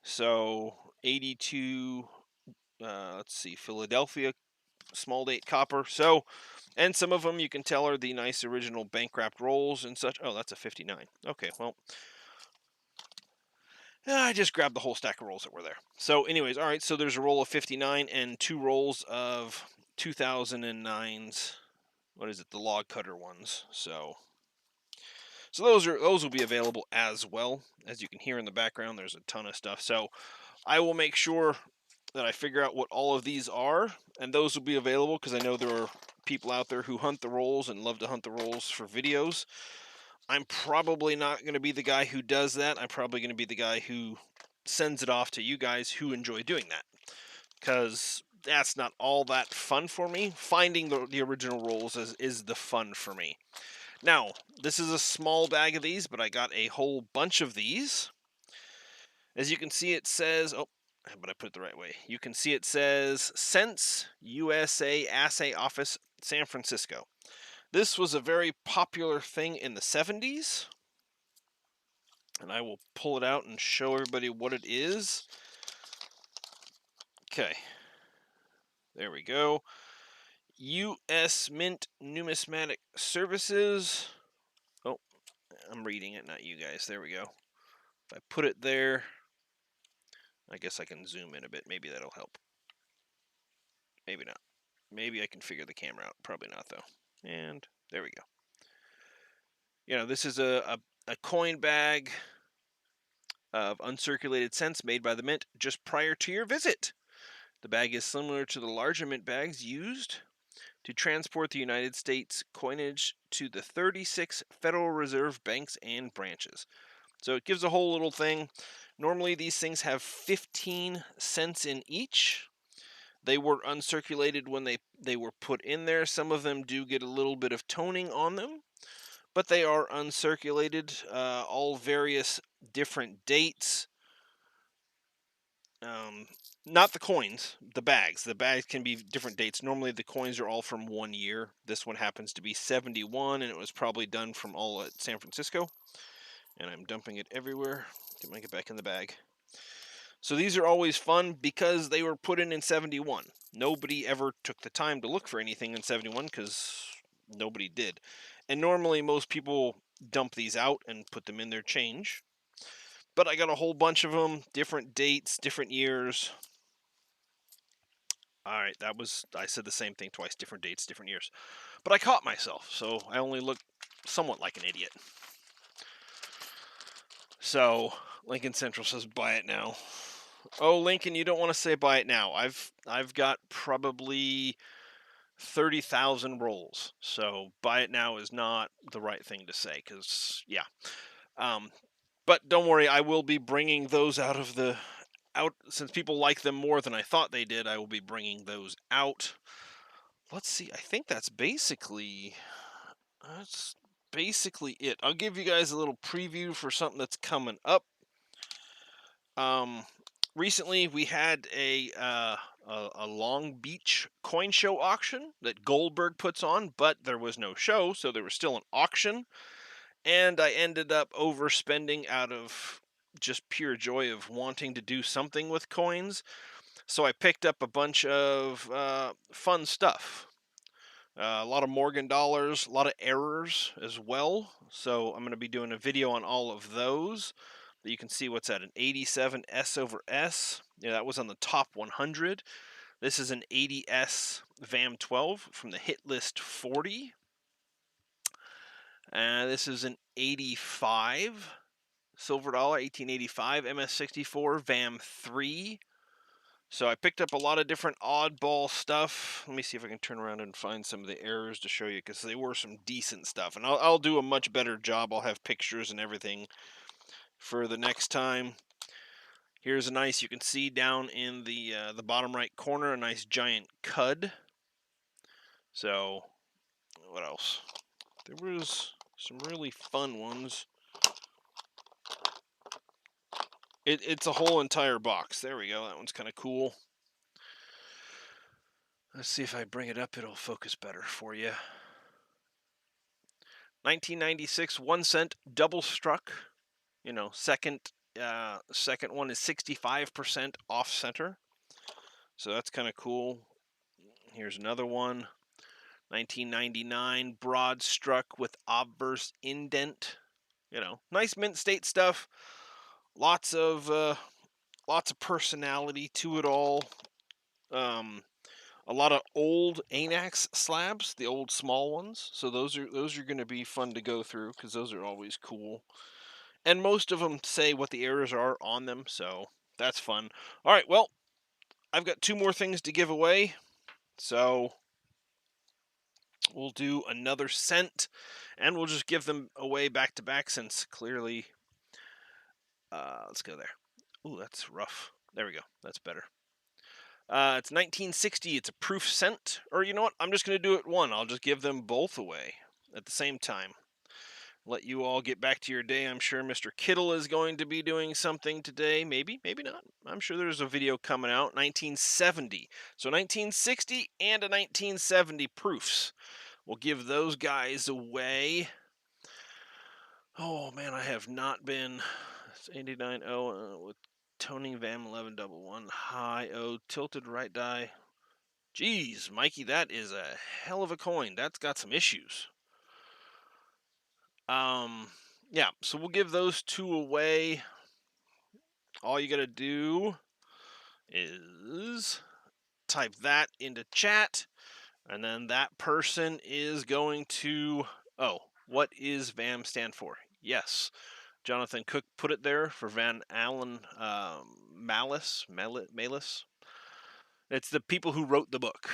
So 82, let's see, Philadelphia small date copper. So, and some of them you can tell are the nice original bank wrapped rolls and such. Oh, that's a 59. Okay, well, I just grabbed the whole stack of rolls that were there. So, anyways, all right. So there's a roll of 59 and 2 rolls of 2009's. What is it? The log cutter ones. So those will be available as well. As you can hear in the background, there's a ton of stuff. So I will make sure that I figure out what all of these are, and those will be available because I know there are people out there who hunt the rolls and love to hunt the rolls for videos. I'm probably not going to be the guy who does that. I'm probably going to be the guy who sends it off to you guys who enjoy doing that, because that's not all that fun for me. Finding the original rolls is the fun for me. Now, this is a small bag of these, but I got a whole bunch of these. As you can see, it says, oh, but I put it the right way. You can see it says Sense USA Assay Office, San Francisco. This was a very popular thing in the 70s. And I will pull it out and show everybody what it is. Okay. There we go. U.S. Mint Numismatic Services. Oh, I'm reading it, not you guys. There we go. If I put it there, I guess I can zoom in a bit. Maybe that'll help. Maybe not. Maybe I can figure the camera out. Probably not, though. And there we go. You know, this is a coin bag of uncirculated cents made by the Mint just prior to your visit. The bag is similar to the larger mint bags used to transport the United States coinage to the 36 Federal Reserve banks and branches. So it gives a whole little thing. Normally these things have 15 cents in each. They were uncirculated when they were put in there. Some of them do get a little bit of toning on them, but they are uncirculated. All various different dates. Not the coins, the bags. The bags can be different dates. Normally the coins are all from 1 year. This one happens to be 71, and it was probably done from all at San Francisco. And I'm dumping it everywhere. Get back in the bag. So these are always fun because they were put in 71. Nobody ever took the time to look for anything in 71 because nobody did. And normally most people dump these out and put them in their change. But I got a whole bunch of them, different dates, different years. All right, I said the same thing twice, different dates, different years. But I caught myself, so I only look somewhat like an idiot. So, Lincoln Central says buy it now. Oh, Lincoln, you don't want to say buy it now. I've got probably 30,000 rolls. So, buy it now is not the right thing to say cuz yeah. But don't worry, I will be bringing those out since people like them more than I thought they did. I will be bringing those out. Let's see. I think that's basically it. I'll give you guys a little preview for something that's coming up. Recently we had a Long Beach coin show auction that Goldberg puts on, but there was no show, so there was still an auction, and I ended up overspending out of just pure joy of wanting to do something with coins. So I picked up a bunch of fun stuff. A lot of Morgan dollars, a lot of errors as well. So I'm going to be doing a video on all of those. You can see what's at an 87 S over S. Yeah, that was on the top 100. This is an 80S VAM 12 from the hit list 40. This is an 85 silver dollar, 1885 MS64 VAM 3. So I picked up a lot of different oddball stuff. Let me see if I can turn around and find some of the errors to show you, because they were some decent stuff. And I'll do a much better job. I'll have pictures and everything for the next time. Here's a nice, you can see down in the bottom right corner, a nice giant cud. So, what else? There was some really fun ones. It's a whole entire box. There we go. That one's kind of cool. Let's see if I bring it up, it'll focus better for you. 1996 1 cent double struck. You know, second Second one is 65% off center. So that's kind of cool. Here's another one. 1999 broad struck with obverse indent. You know, nice mint state stuff. Lots of personality to it all. A lot of old Anax slabs, the old small ones. So those are going to be fun to go through because those are always cool. And most of them say what the errors are on them, so that's fun. All right, well, I've got 2 more things to give away, so we'll do another cent, and we'll just give them away back to back since clearly. Let's go there. Ooh, that's rough. There we go. That's better. It's 1960. It's a proof cent. Or you know what? I'm just going to do it one. I'll just give them both away at the same time. Let you all get back to your day. I'm sure Mr. Kittle is going to be doing something today. Maybe, maybe not. I'm sure there's a video coming out. 1970. So 1960 and a 1970 proofs. We'll give those guys away. Oh, man, I have not been. It's 89 with Tony Vam 1111. High O, tilted right die. Geez, Mikey, that is a hell of a coin. That's got some issues. Yeah, so we'll give those 2 away. All you gotta do is type that into chat, and then that person is going to. Oh, what is VAM stand for? Yes, Jonathan Cook put it there for Van Allen Malice. It's the people who wrote the book.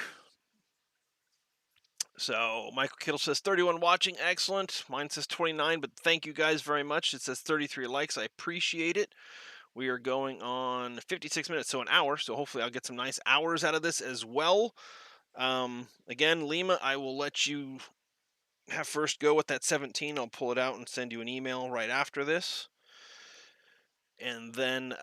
So Michael Kittle says 31 watching, excellent. Mine says 29, but thank you guys very much. It says 33 likes. I appreciate it. We are going on 56 minutes, so an hour. So hopefully I'll get some nice hours out of this as well. Again, Lima, I will let you have first go with that 17. I'll pull it out and send you an email right after this. And then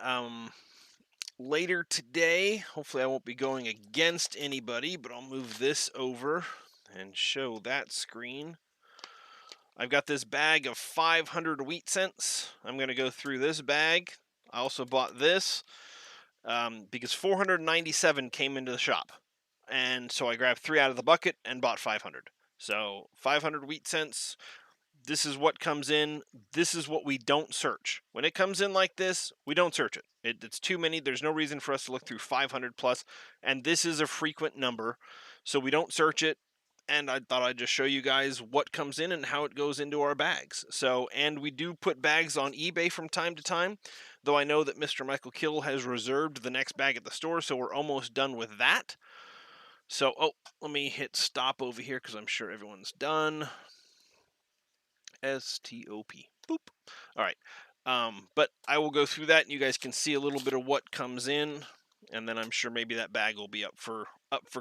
later today, hopefully I won't be going against anybody, but I'll move this over and show that screen. I've got this bag of 500 wheat cents. I'm going to go through this bag. I also bought this because 497 came into the shop. And so I grabbed 3 out of the bucket and bought 500. So 500 wheat cents. This is what comes in. This is what we don't search. When it comes in like this, we don't search it. It's too many. There's no reason for us to look through 500 plus. And this is a frequent number. So we don't search it. And I thought I'd just show you guys what comes in and how it goes into our bags. So, and we do put bags on eBay from time to time, though I know that Mr. Michael Kittle has reserved the next bag at the store, so we're almost done with that. So, oh, let me hit stop over here because I'm sure everyone's done. STOP. Boop. All right. But I will go through that and you guys can see a little bit of what comes in, and then I'm sure maybe that bag will be up for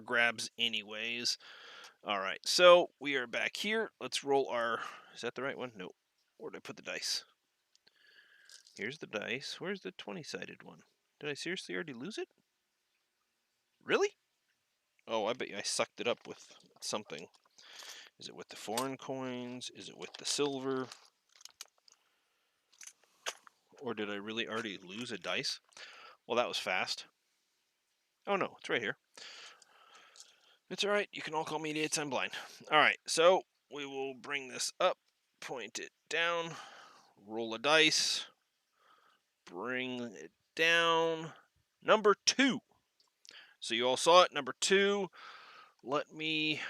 grabs anyways. All right, so we are back here. Let's roll our. Is that the right one? No. Where did I put the dice? Here's the dice. Where's the 20-sided one? Did I seriously already lose it? Really? Oh, I bet you I sucked it up with something. Is it with the foreign coins? Is it with the silver? Or did I really already lose a dice? Well, that was fast. Oh no, it's right here. It's alright, you can all call me idiots, I'm blind. Alright, so we will bring this up, point it down, roll a dice, bring it down. Number 2. So you all saw it, number 2. Let me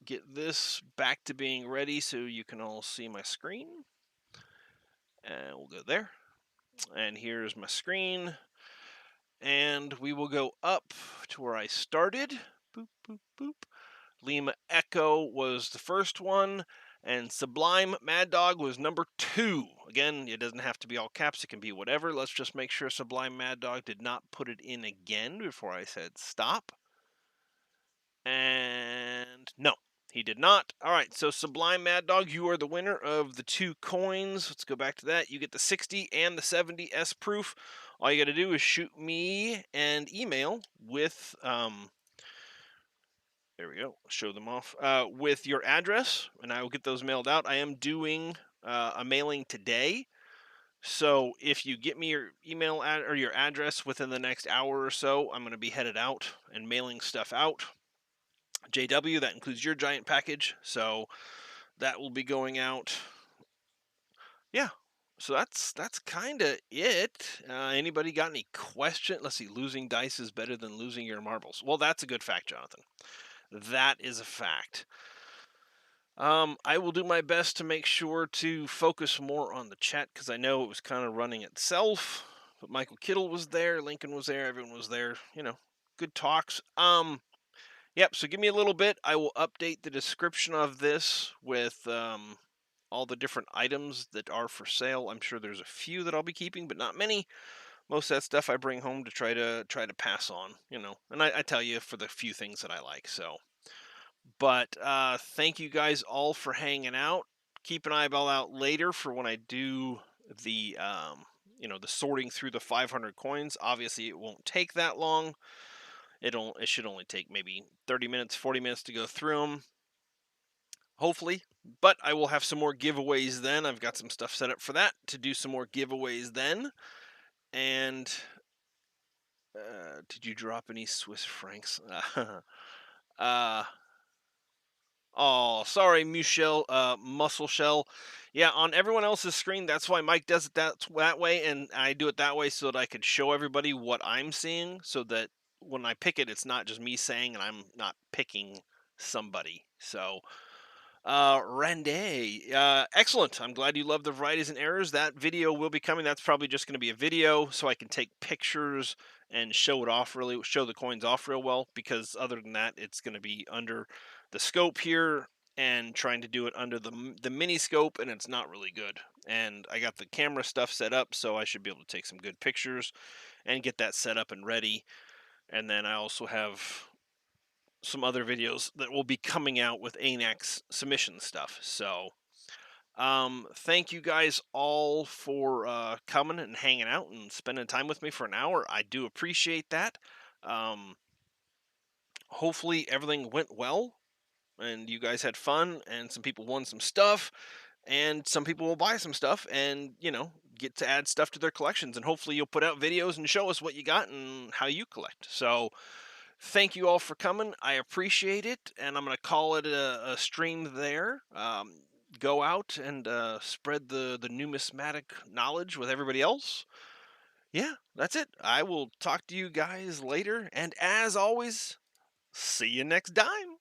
get this back to being ready so you can all see my screen. And we'll go there. And here's my screen. And we will go up to where I started. Boop, boop, boop. Lima Echo was the first one, and Sublime Mad Dog was number 2. Again, it doesn't have to be all caps, it can be whatever. Let's just make sure Sublime Mad Dog did not put it in again before I said stop. And no, he did not. All right, so Sublime Mad Dog, you are the winner of the 2 coins. Let's go back to that. You get the 60 and the 70 S proof. All you got to do is shoot me an email with there we go. Show them off with your address, and I will get those mailed out. I am doing a mailing today, So if you get me your or your address within the next hour or so, I'm going to be headed out and mailing stuff out. JW, that includes your giant package. So that will be going out. Yeah. So that's kind of it. Anybody got any question? Let's see. Losing dice is better than losing your marbles. Well, that's a good fact, Jonathan. That is a fact. I will do my best to make sure to focus more on the chat because I know it was kind of running itself. But Michael Kittle was there, Lincoln was there, everyone was there. Good talks. Yep. So give me a little bit. I will update the description of this with all the different items that are for sale. I'm sure there's a few that I'll be keeping, but not many. Most of that stuff I bring home to try to pass on. And I tell you for the few things that I like. So. But thank you guys all for hanging out. Keep an eyeball out later for when I do the the sorting through the 500 coins. Obviously, it won't take that long. It should only take maybe 30 minutes, 40 minutes to go through them. Hopefully, but I will have some more giveaways then. I've got some stuff set up for that to do some more giveaways then. And did you drop any Swiss francs? uh Oh, sorry, Muscle Shell. Yeah, on everyone else's screen, that's why Mike does it that way, and I do it that way so that I could show everybody what I'm seeing, so that when I pick it, it's not just me saying, and I'm not picking somebody. So, Randy, excellent. I'm glad you love the varieties and errors. That video will be coming. That's probably just going to be a video, so I can take pictures and show the coins off real well. Because other than that, it's going to be under the scope here and trying to do it under the mini scope, and it's not really good. And I got the camera stuff set up, so I should be able to take some good pictures and get that set up and ready. And then I also have some other videos that will be coming out with ANAX submission stuff. So, thank you guys all for coming and hanging out and spending time with me for an hour. I do appreciate that. Um, Hopefully, everything went well and you guys had fun and some people won some stuff and some people will buy some stuff and get to add stuff to their collections, and hopefully you'll put out videos and show us what you got and how you collect. So thank you all for coming. I appreciate it, and I'm going to call it a stream there. Go out and spread the numismatic knowledge with everybody else. Yeah, that's it. I will talk to you guys later, and as always, see you next time.